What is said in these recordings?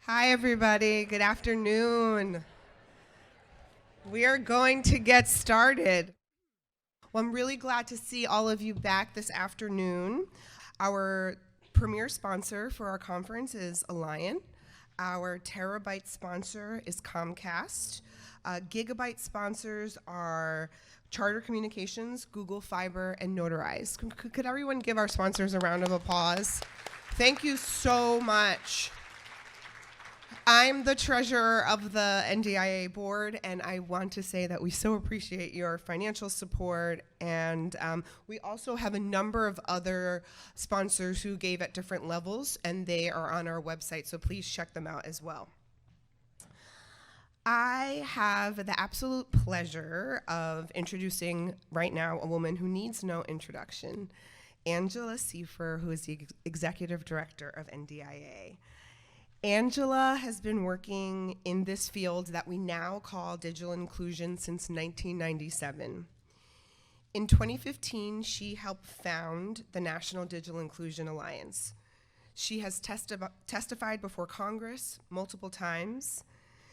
Hi, everybody. Good afternoon. We are going to get started. Well, I'm really glad to see all of you back this afternoon. Our premier sponsor for our conference is Alliant. Our terabyte sponsor is Comcast. Gigabyte sponsors are Charter Communications, Google Fiber, and Notarize. Could everyone give our sponsors a round of applause? Thank you so much. I'm the treasurer of the NDIA board, and I want to say that we so appreciate your financial support. And we also have a number of other sponsors who gave at different levels, and they are on our website, so please check them out as well. I have the absolute pleasure of introducing right now a woman who needs no introduction, Angela Seifer, who is the executive director of NDIA. Angela has been working in this field that we now call digital inclusion since 1997. In 2015, she helped found the National Digital Inclusion Alliance. She has testified before Congress multiple times.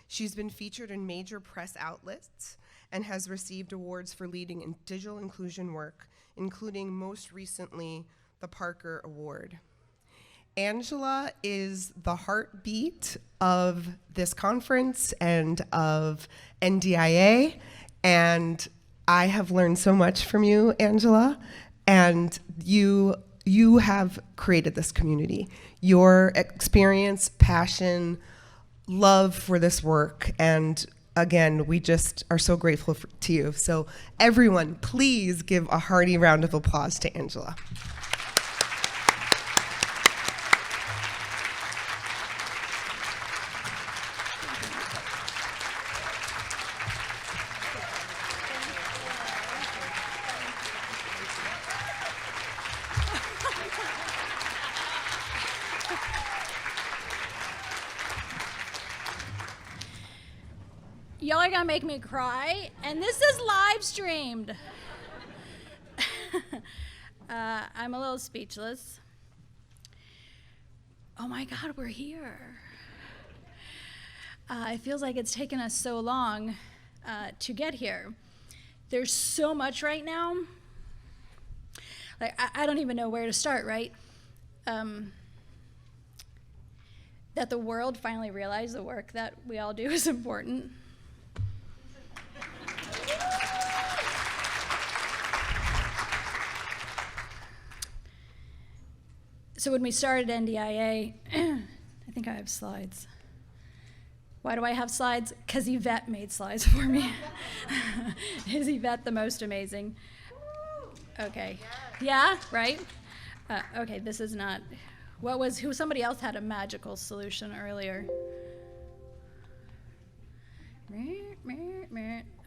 She's been featured in major press outlets and has received awards for leading in digital inclusion work, including most recently the Parker Award. Angela is the heartbeat of this conference and of NDIA, and I have learned so much from you, Angela, and you have created this community. Your experience, passion, love for this work, and again, we just are so grateful to you. So everyone, please give a hearty round of applause to Angela. Y'all are gonna make me cry, and this is live streamed. I'm a little speechless. Oh my God, we're here. It feels like it's taken us so long to get here. There's so much right now. Like, I don't even know where to start, right? That the world finally realized the work that we all do is important. So when we started NDIA, I think I have slides. Why do I have slides? Because Yvette made slides for me. Is Yvette the most amazing? Okay. Yeah, right? Okay, this is not. Somebody else had a magical solution earlier.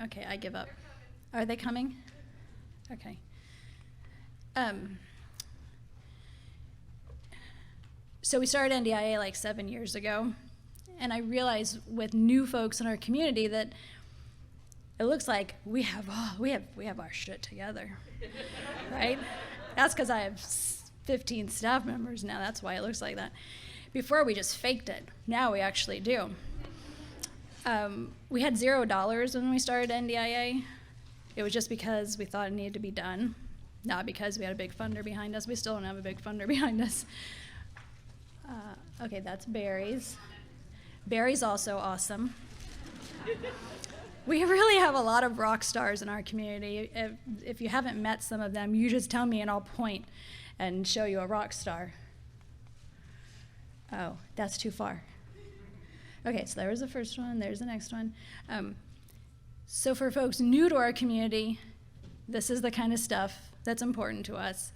Okay, I give up. Are they coming? Okay. So we started NDIA like 7 years ago, and I realized with new folks in our community that it looks like we have our shit together, right? That's because I have 15 staff members now. That's why it looks like that. Before we just faked it. Now we actually do. We had $0 when we started NDIA. It was just because we thought it needed to be done, not because we had a big funder behind us. We still don't have a big funder behind us. Okay, that's Barry's. Barry's also awesome. We really have a lot of rock stars in our community. If you haven't met some of them, you just tell me and I'll point and show you a rock star. Oh, that's too far. Okay, so there was the first one, there's the next one. So for folks new to our community, this is the kind of stuff that's important to us.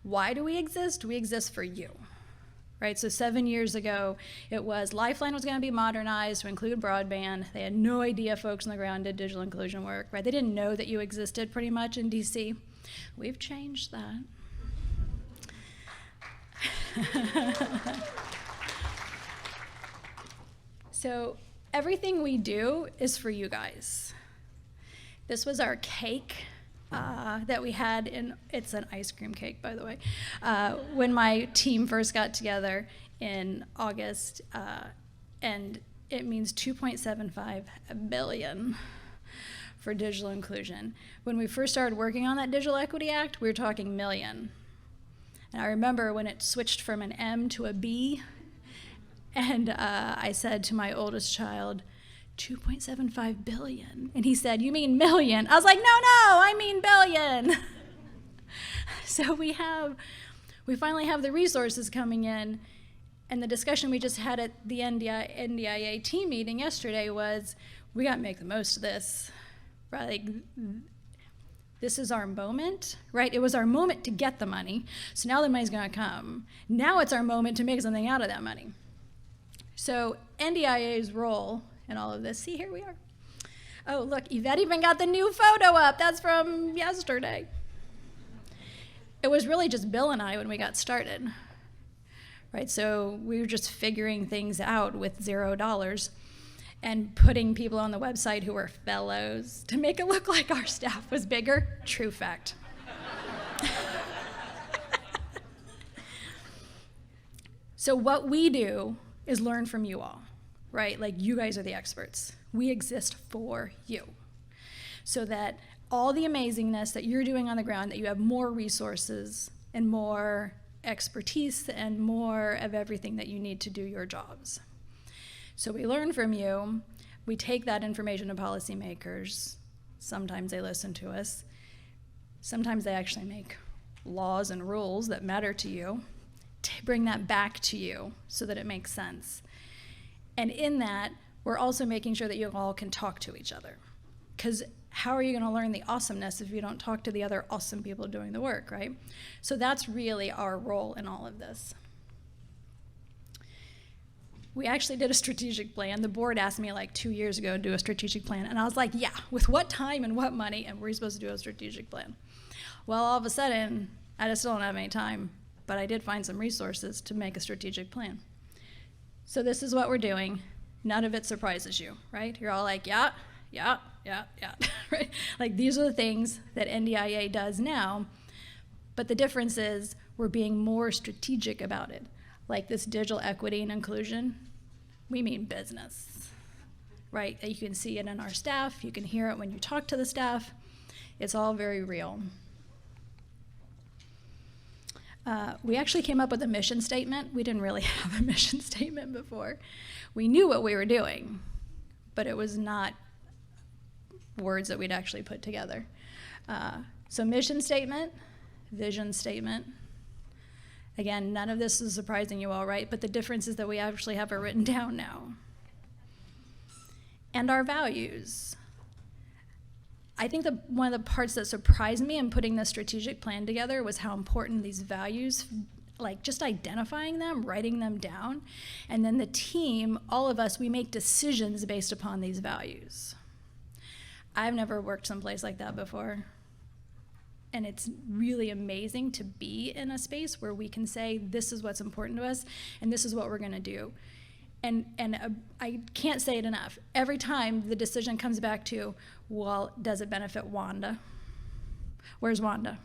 Why do we exist? We exist for you. Right, so 7 years ago, it was Lifeline was going to be modernized to include broadband. They had no idea folks on the ground did digital inclusion work, right? They didn't know that you existed pretty much in DC. We've changed that. So everything we do is for you guys. This was our cake. That we had it's an ice cream cake, by the way, when my team first got together in August. and it means 2.75 billion for digital inclusion. When we first started working on that Digital Equity Act, we were talking million. And I remember when it switched from an M to a B, and I said to my oldest child, 2.75 billion. And he said, "You mean million?" I was like, no, I mean billion. So we finally have the resources coming in, and the discussion we just had at the NDIA team meeting yesterday was, we got to make the most of this, right? Like, this is our moment, right? It was our moment to get the money, so now the money's gonna come. Now it's our moment to make something out of that money. So NDIA's role in all of this, see, here we are. Oh, look, Yvette even got the new photo up. That's from yesterday. It was really just Bill and I when we got started, right? So we were just figuring things out with $0 and putting people on the website who were fellows to make it look like our staff was bigger. True fact. So what we do is learn from you all, right? Like, you guys are the experts. We exist for you, so that all the amazingness that you're doing on the ground, that you have more resources and more expertise and more of everything that you need to do your jobs. So we learn from you. We take that information to policymakers. Sometimes they listen to us. Sometimes they actually make laws and rules that matter to you, to bring that back to you so that it makes sense. And in that, we're also making sure that you all can talk to each other. Because how are you going to learn the awesomeness if you don't talk to the other awesome people doing the work, right? So that's really our role in all of this. We actually did a strategic plan. The board asked me like 2 years ago to do a strategic plan, and I was like, yeah, with what time and what money, and we're supposed to do a strategic plan. Well, all of a sudden, I just don't have any time, but I did find some resources to make a strategic plan. So this is what we're doing. None of it surprises you, right? You're all like, yeah, right? Like, these are the things that NDIA does now, but the difference is we're being more strategic about it. Like this digital equity and inclusion, we mean business, right? You can see it in our staff, you can hear it when you talk to the staff. It's all very real. We actually came up with a mission statement. We didn't really have a mission statement before. We knew what we were doing, but it was not words that we'd actually put together. So mission statement, vision statement. Again, none of this is surprising you all, right? But the difference is that we actually have it written down now. And our values. I think one of the parts that surprised me in putting this strategic plan together was how important these values, like just identifying them, writing them down, and then the team, all of us, we make decisions based upon these values. I've never worked someplace like that before. And it's really amazing to be in a space where we can say, this is what's important to us, and this is what we're gonna do. And I can't say it enough. Every time the decision comes back to, well, does it benefit Wanda? Where's Wanda?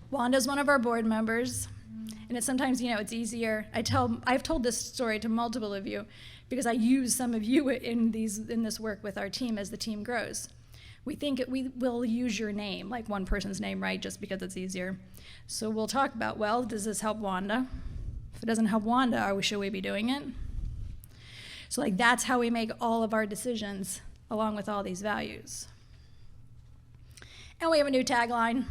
Wanda's one of our board members, and it's sometimes, it's easier. I've told this story to multiple of you because I use some of you in this work with our team as the team grows. We think we will use your name, like one person's name, right, just because it's easier. So we'll talk about, well, does this help Wanda? If it doesn't help Wanda, should we be doing it? So that's how we make all of our decisions along with all these values. And we have a new tagline.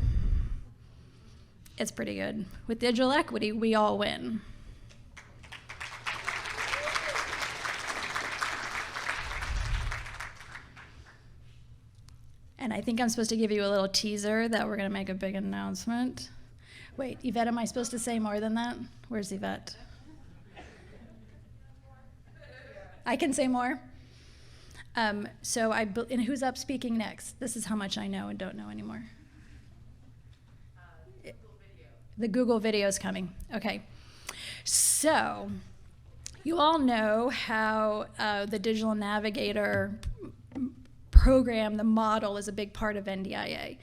It's pretty good. With digital equity, we all win. And I think I'm supposed to give you a little teaser that we're going to make a big announcement. Wait, Yvette, am I supposed to say more than that? Where's Yvette? I can say more? And who's up speaking next? This is how much I know and don't know anymore. The Google video is coming. Okay. So you all know how the Digital Navigator program, the model is a big part of NDIA.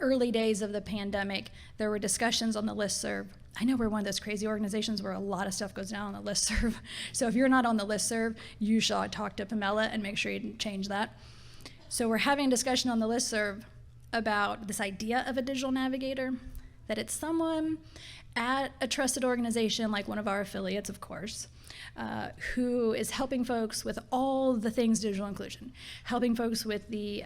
Early days of the pandemic, there were discussions on the listserv. I know we're one of those crazy organizations where a lot of stuff goes down on the listserv. So if you're not on the listserv, you should talk to Pamela and make sure you change that. So we're having a discussion on the listserv about this idea of a digital navigator, that it's someone at a trusted organization like one of our affiliates, of course, who is helping folks with all the things digital inclusion, helping folks with the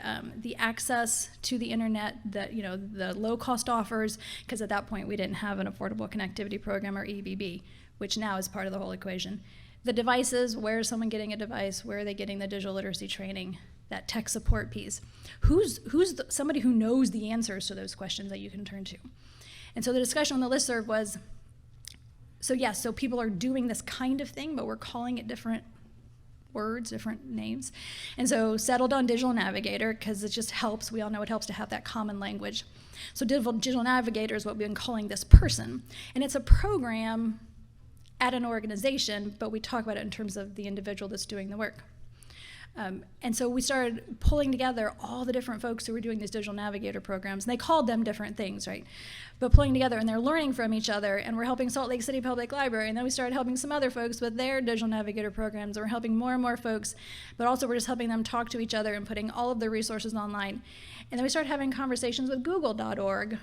access to the internet, the low-cost offers, because at that point we didn't have an Affordable Connectivity Program, or EBB, which now is part of the whole equation. The devices, where is someone getting a device? Where are they getting the digital literacy training? That tech support piece. Who's somebody who knows the answers to those questions that you can turn to? And so the discussion on the listserv was, so people are doing this kind of thing, but we're calling it different words, different names. And so settled on Digital Navigator, because it just helps. We all know it helps to have that common language. So Digital Navigator is what we've been calling this person. And it's a program at an organization, but we talk about it in terms of the individual that's doing the work. And so we started pulling together all the different folks who were doing these digital navigator programs, and they called them different things, right? But pulling together, and they're learning from each other, and we're helping Salt Lake City Public Library, and then we started helping some other folks with their digital navigator programs, and we're helping more and more folks, but also we're just helping them talk to each other and putting all of their resources online. And then we started having conversations with Google.org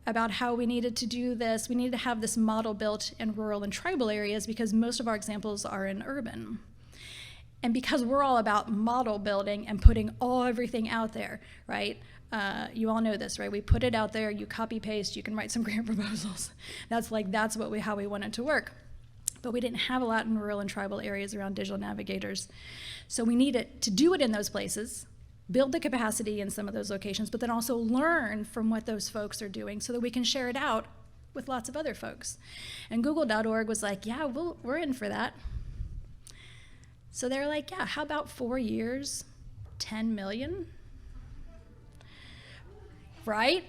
about how we needed to do this. We needed to have this model built in rural and tribal areas because most of our examples are in urban. And because we're all about model building and putting everything out there, right? You all know this, right? We put it out there, you copy paste, you can write some grant proposals. That's how we want it to work. But we didn't have a lot in rural and tribal areas around digital navigators. So we needed to do it in those places, build the capacity in some of those locations, but then also learn from what those folks are doing so that we can share it out with lots of other folks. And Google.org was like, yeah, we're in for that. So they're like, yeah, how about 4 years, 10 million? Right?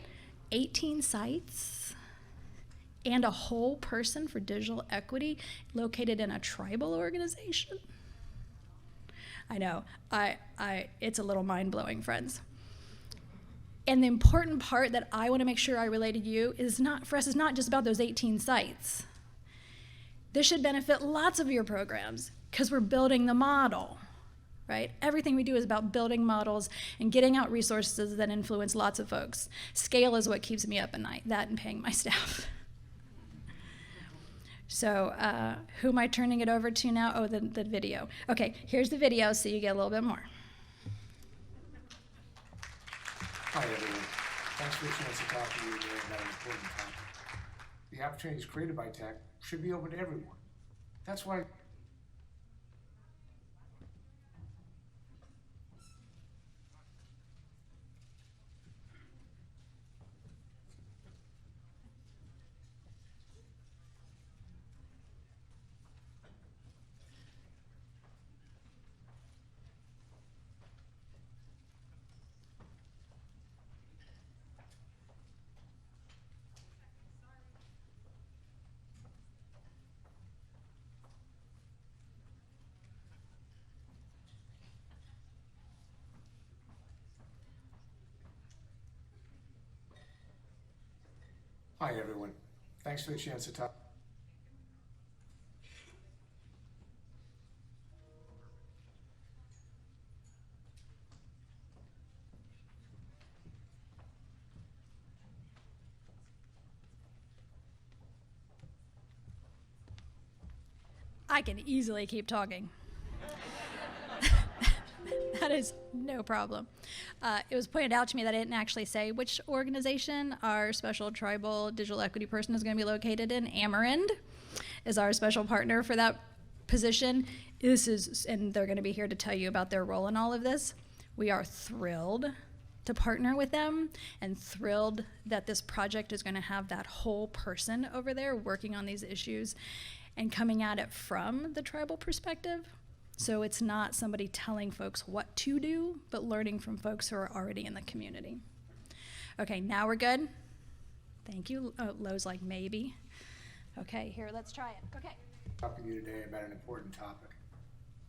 18 sites and a whole person for digital equity located in a tribal organization? I know, it's a little mind-blowing, friends. And the important part that I want to make sure I relay to you is not just about those 18 sites. This should benefit lots of your programs because we're building the model, right? Everything we do is about building models and getting out resources that influence lots of folks. Scale is what keeps me up at night, that and paying my staff. So who am I turning it over to now? Oh, the video. Okay, here's the video so you get a little bit more. Hi, everyone. Thanks for the chance to talk to you today about an important topic. The opportunities created by tech should be open to everyone. That's why Hi, everyone. Thanks for the chance to talk. I can easily keep talking. That is no problem. It was pointed out to me that I didn't actually say which organization our special tribal digital equity person is going to be located in. Amerend is our special partner for that position. And they're going to be here to tell you about their role in all of this. We are thrilled to partner with them and thrilled that this project is going to have that whole person over there working on these issues and coming at it from the tribal perspective. So it's not somebody telling folks what to do, but learning from folks who are already in the community. Okay, now we're good? Thank you. Oh, Lowe's like, maybe. Okay, here, let's try it. Okay. Talking to you today about an important topic.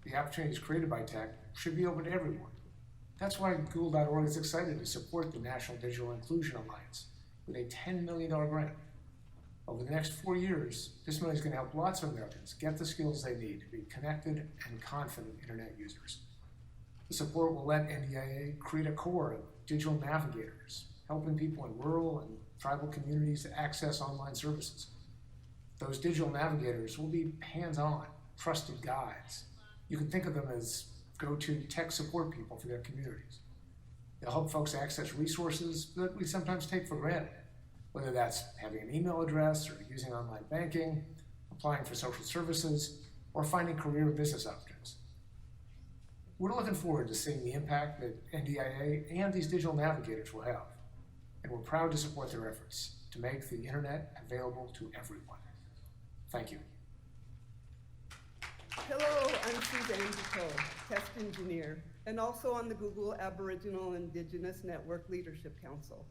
The opportunities created by tech should be open to everyone. That's why Google.org is excited to support the National Digital Inclusion Alliance with a $10 million grant. Over the next 4 years, this money is going to help lots of Americans get the skills they need to be connected and confident internet users. The support will let NDIA create a corps of digital navigators, helping people in rural and tribal communities to access online services. Those digital navigators will be hands-on, trusted guides. You can think of them as go-to tech support people for their communities. They'll help folks access resources that we sometimes take for granted, whether that's having an email address or using online banking, applying for social services, or finding career and business opportunities. We're looking forward to seeing the impact that NDIA and these digital navigators will have, and we're proud to support their efforts to make the internet available to everyone. Thank you. Hello, I'm Suzanne DePoe, test engineer, and also on the Google Aboriginal Indigenous Network Leadership Council.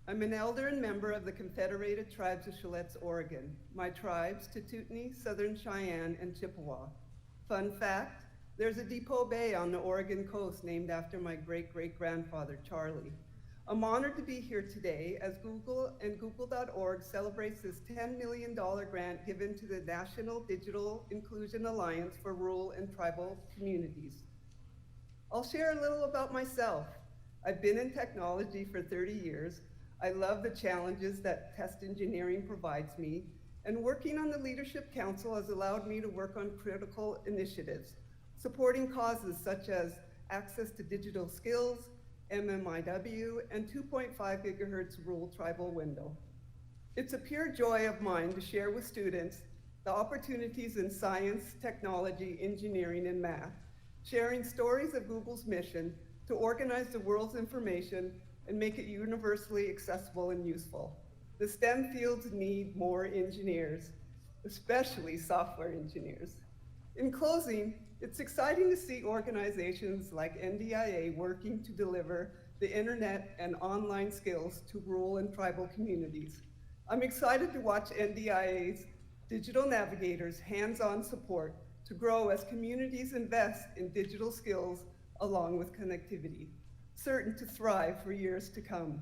I'm an elder and member of the Confederated Tribes of Siletz, Oregon. My tribes, Tututni, Southern Cheyenne, and Chippewa. Fun fact, there's a depot bay on the Oregon coast named after my great-great-grandfather, Charlie. I'm honored to be here today as Google and Google.org celebrates this $10 million grant given to the National Digital Inclusion Alliance for Rural and Tribal Communities. I'll share a little about myself. I've been in technology for 30 years. I love the challenges that test engineering provides me, and working on the Leadership Council has allowed me to work on critical initiatives, supporting causes such as access to digital skills, MMIW, and 2.5 gigahertz rural tribal window. It's a pure joy of mine to share with students the opportunities in science, technology, engineering, and math, sharing stories of Google's mission to organize the world's information and make it universally accessible and useful. The STEM fields need more engineers, especially software engineers. In closing, it's exciting to see organizations like NDIA working to deliver the internet and online skills to rural and tribal communities. I'm excited to watch NDIA's digital navigators' hands-on support to grow as communities invest in digital skills along with connectivity, certain to thrive for years to come.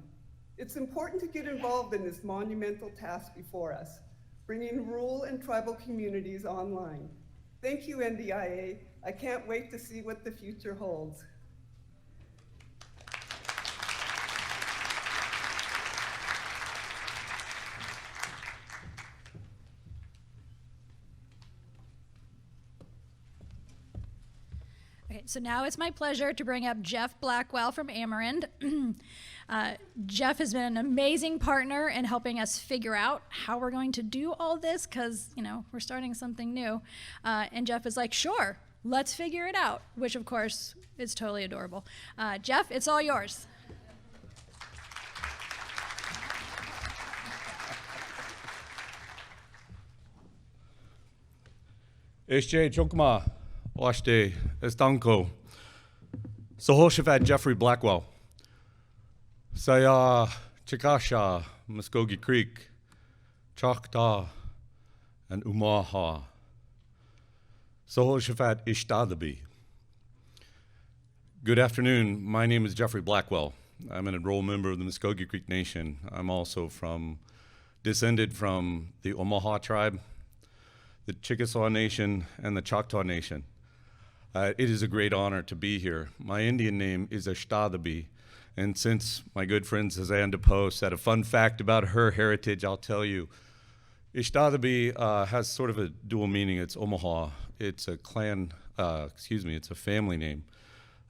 It's important to get involved in this monumental task before us, bringing rural and tribal communities online. Thank you, NDIA. I can't wait to see what the future holds. Okay, so now it's my pleasure to bring up Geoff Blackwell from Amerend. Geoff has been an amazing partner in helping us figure out how we're going to do all this because, you know, we're starting something new. And Geoff is like, sure, let's figure it out, which of course is totally adorable. Geoff, it's all yours. Ishje Chokma, Washte, Estanko, Sohoshafat Jeffrey Blackwell, Saya Chikasha, Muskogee Creek, Choctaw, and Umaha, Sohoshafat Ishtadabi. Good afternoon. My name is Jeffrey Blackwell. I'm an enrolled member of the Muskogee Creek Nation. I'm also descended from the Omaha tribe, the Chickasaw Nation, and the Choctaw Nation. It is a great honor to be here. My Indian name is Ashtadabi, and since my good friend Suzanne DePoe said a fun fact about her heritage, I'll tell you. Ishtadabi has sort of a dual meaning. It's Omaha. It's a clan, it's a family name.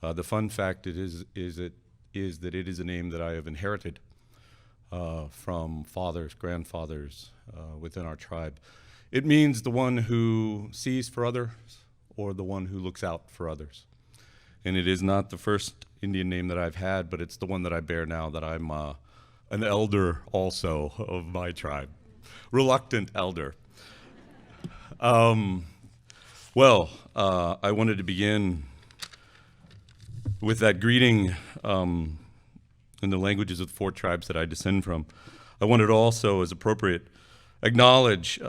The fun fact is that it is a name that I have inherited from fathers, grandfathers within our tribe. It means the one who sees for others or the one who looks out for others. And it is not the first Indian name that I've had, but it's the one that I bear now that I'm an elder also of my tribe. Reluctant elder. I wanted to begin with that greeting in the languages of the 4 tribes that I descend from. I wanted to also, as appropriate, acknowledge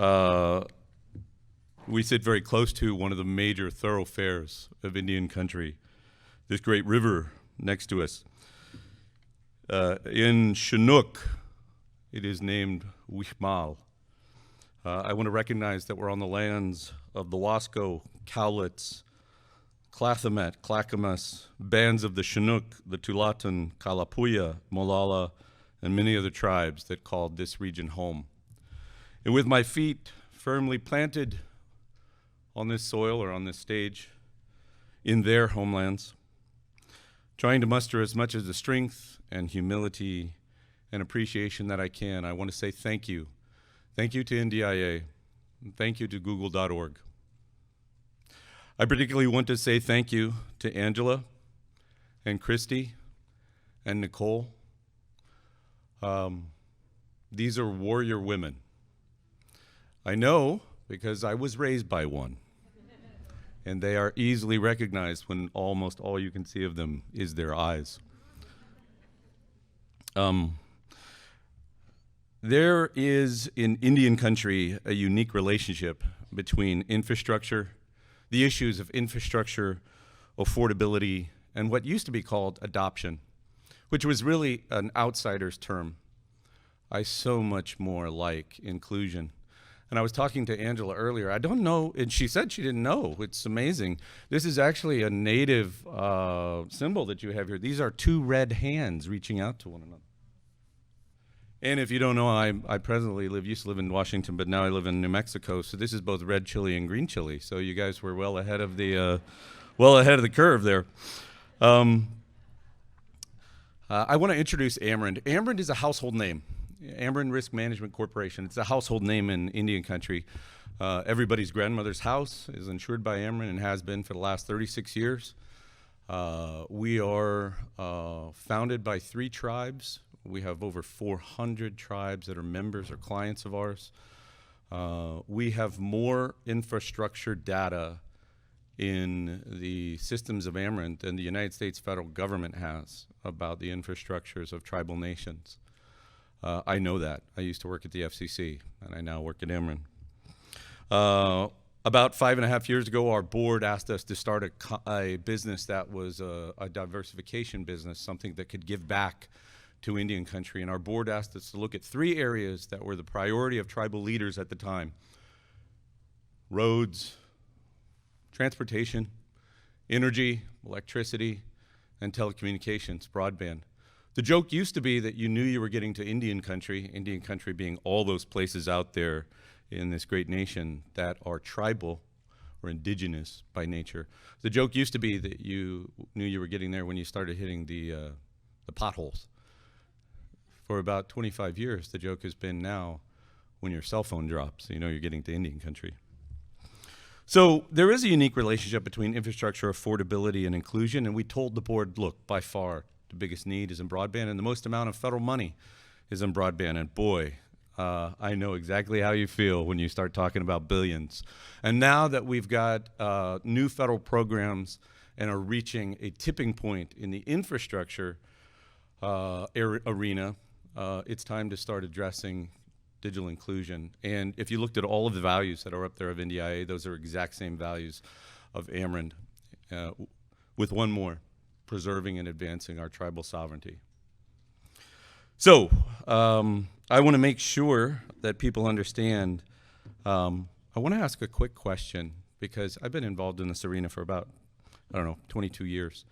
we sit very close to one of the major thoroughfares of Indian country, this great river next to us. In Chinook, it is named Wichmal. I want to recognize that we're on the lands of the Wasco, Cowlitz, Clathamet, Clackamas, bands of the Chinook, the Tualatin, Kalapuya, Molala, and many other tribes that called this region home. And with my feet firmly planted on this soil or on this stage, in their homelands, trying to muster as much of the strength and humility and appreciation that I can, I want to say thank you. Thank you to NDIA, and thank you to Google.org. I particularly want to say thank you to Angela and Christy and Nicole. These are warrior women. I know because I was raised by one. And they are easily recognized when almost all you can see of them is their eyes. There is in Indian country a unique relationship between infrastructure, the issues of infrastructure, affordability, and what used to be called adoption, which was really an outsider's term. I so much more like inclusion. And I was talking to Angela earlier. I don't know, and she said she didn't know. It's amazing. This is actually a native symbol that you have here. These are two red hands reaching out to one another. And if you don't know, I presently used to live in Washington, but now I live in New Mexico. So this is both red chili and green chili. So you guys were well ahead of the curve there. I want to introduce Amerend. Amerend is a household name. Amerend Risk Management Corporation. It's a household name in Indian country. Everybody's grandmother's house is insured by Amerend and has been for the last 36 years. We are founded by 3 tribes. We have over 400 tribes that are members or clients of ours. We have more infrastructure data in the systems of Amerend than the United States federal government has about the infrastructures of tribal nations. I know that. I used to work at the FCC, and I now work at Amerend. About 5.5 years ago, our board asked us to start a business that was a diversification business, something that could give back to Indian country. And our board asked us to look at 3 areas that were the priority of tribal leaders at the time: roads, transportation, energy, electricity, and telecommunications, broadband. The joke used to be that you knew you were getting to Indian country being all those places out there in this great nation that are tribal or indigenous by nature. The joke used to be that you knew you were getting there when you started hitting the potholes. For about 25 years, the joke has been now when your cell phone drops, you know you're getting to Indian country. So there is a unique relationship between infrastructure, affordability, and inclusion, and we told the board, look, by far, the biggest need is in broadband, and the most amount of federal money is in broadband. And boy, I know exactly how you feel when you start talking about billions. And now that we've got new federal programs and are reaching a tipping point in the infrastructure arena, it's time to start addressing digital inclusion. And if you looked at all of the values that are up there of NDIA, those are exact same values of Amerend, with one more: preserving and advancing our tribal sovereignty. So I want to make sure that people understand. I want to ask a quick question, because I've been involved in this arena for about, 22 years,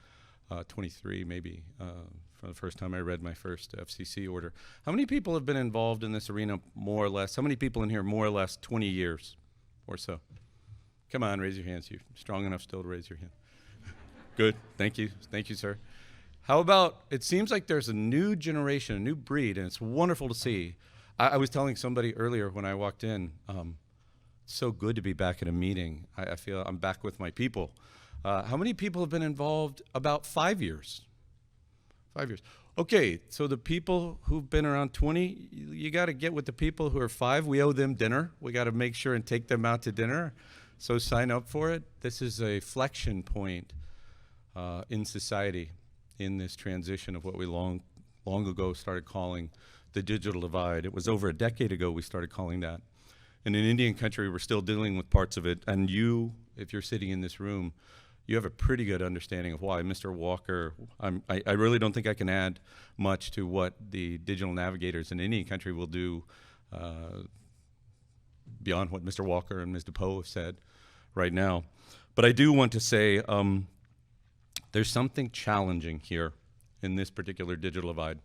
23 maybe, from the first time I read my first FCC order. How many people have been involved in this arena more or less? How many people in here more or less 20 years or so? Come on, raise your hands. You're strong enough still to raise your hand. Good, thank you, sir. How about, it seems like there's a new generation, a new breed, and it's wonderful to see. I was telling somebody earlier when I walked in, it's so good to be back at a meeting. I feel I'm back with my people. How many people have been involved? About 5 years. 5 years. Okay, so the people who've been around 20, you got to get with the people who are 5. We owe them dinner. We got to make sure and take them out to dinner. So sign up for it. This is a flexion point in society, in this transition of what we long ago started calling the digital divide. It was over a decade ago we started calling that. And in Indian country, we're still dealing with parts of it. And you, if you're sitting in this room, you have a pretty good understanding of why. Mr. Walker, I really don't think I can add much to what the digital navigators in any country will do beyond what Mr. Walker and Ms. DePoe have said right now. But I do want to say there's something challenging here in this particular digital divide.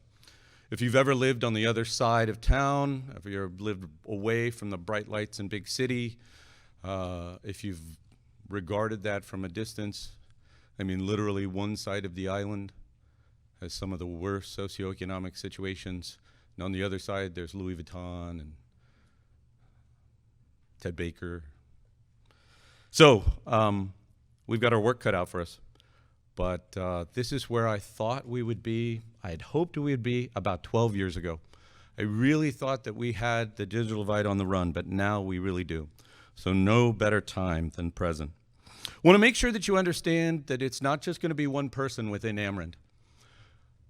If you've ever lived on the other side of town, if you've lived away from the bright lights in big city, if you've regarded that from a distance, I mean, literally one side of the island has some of the worst socioeconomic situations, and on the other side, there's Louis Vuitton and Ted Baker. So we've got our work cut out for us, but this is where I thought we would be. I had hoped we would be about 12 years ago. I really thought that we had the digital divide on the run, but now we really do. So no better time than present. I want to make sure that you understand that it's not just going to be one person within Amerend.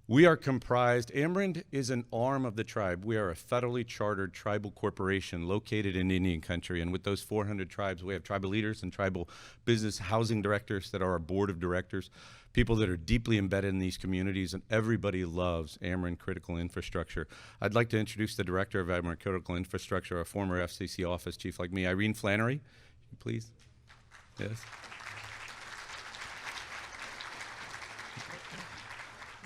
We are comprised, Amerend is an arm of the tribe. We are a federally chartered tribal corporation located in Indian country. And with those 400 tribes, we have tribal leaders and tribal business housing directors that are our board of directors, people that are deeply embedded in these communities, and everybody loves Amerend Critical Infrastructure. I'd like to introduce the director of Amerend Critical Infrastructure, a former FCC office chief like me, Irene Flannery, please. Yes.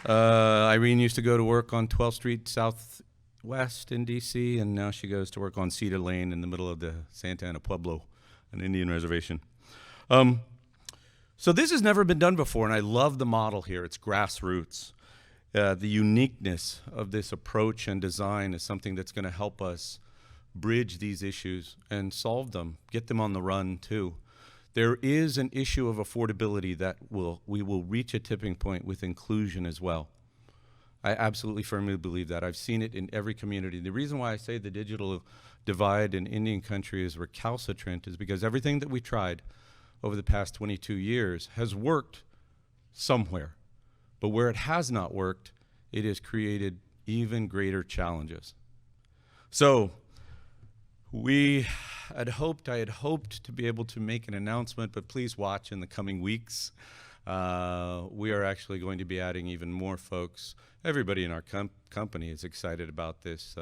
Irene used to go to work on 12th Street Southwest in D.C., and now she goes to work on Cedar Lane in the middle of the Santa Ana Pueblo, an Indian reservation. So this has never been done before, and I love the model here. It's grassroots. The uniqueness of this approach and design is something that's going to help us bridge these issues and solve them, get them on the run too. There is an issue of affordability that we will reach a tipping point with inclusion as well. I absolutely firmly believe that. I've seen it in every community. The reason why I say the digital divide in Indian country is recalcitrant is because everything that we tried over the past 22 years has worked somewhere. But where it has not worked, it has created even greater challenges. So I had hoped to be able to make an announcement, but please watch in the coming weeks. We are actually going to be adding even more folks. Everybody in our company is excited about this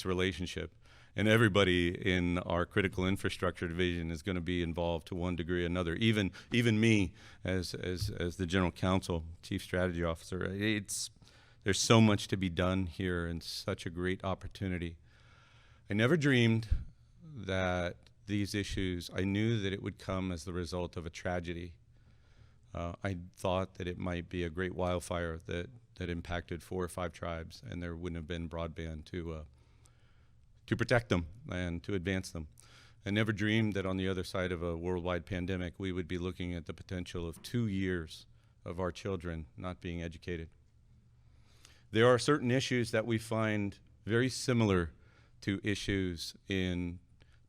relationship, and everybody in our critical infrastructure division is going to be involved to one degree or another. Even me, as the general counsel, chief strategy officer. There's so much to be done here, and such a great opportunity. I never dreamed that these issues, I knew that it would come as the result of a tragedy. I thought that it might be a great wildfire that impacted 4 or 5 tribes, and there wouldn't have been broadband to protect them and to advance them. I never dreamed that on the other side of a worldwide pandemic, we would be looking at the potential of 2 years of our children not being educated. There are certain issues that we find very similar to issues in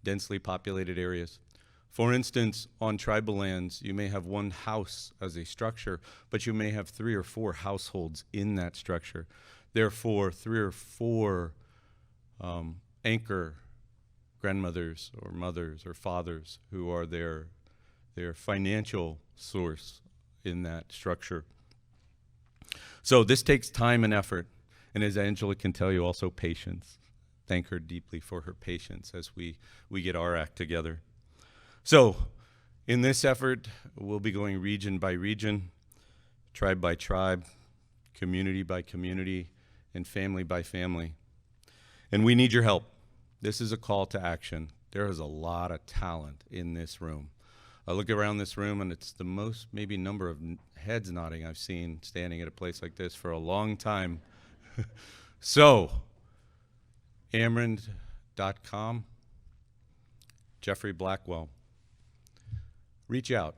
densely populated areas. For instance, on tribal lands, you may have one house as a structure, but you may have 3 or 4 households in that structure. Therefore, 3 or 4 anchor grandmothers or mothers or fathers who are their financial source in that structure. So this takes time and effort, and as Angela can tell you, also patience. Thank her deeply for her patience as we get our act together. So in this effort, we'll be going region by region, tribe by tribe, community by community, and family by family. And we need your help. This is a call to action. There is a lot of talent in this room. I look around this room, and it's the most maybe number of heads nodding I've seen standing at a place like this for a long time. So, Amerend.com, Geoffrey Blackwell. Reach out.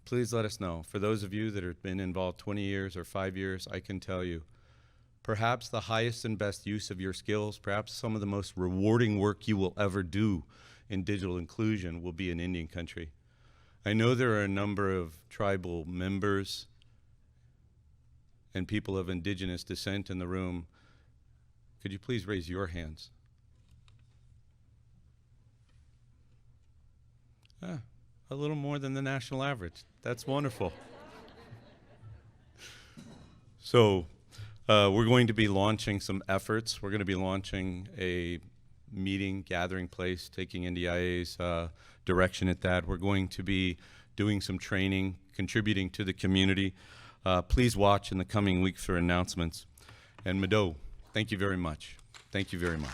Please let us know. For those of you that have been involved 20 years or 5 years, I can tell you, perhaps the highest and best use of your skills, perhaps some of the most rewarding work you will ever do in digital inclusion will be in Indian country. I know there are a number of tribal members and people of indigenous descent in the room. Could you please raise your hands? a little more than the national average. That's wonderful. So we're going to be launching some efforts. We're going to be launching a meeting, gathering place, taking NDIA's direction at that. We're going to be doing some training, contributing to the community. Please watch in the coming weeks for announcements. And Mado, thank you very much. Thank you very much.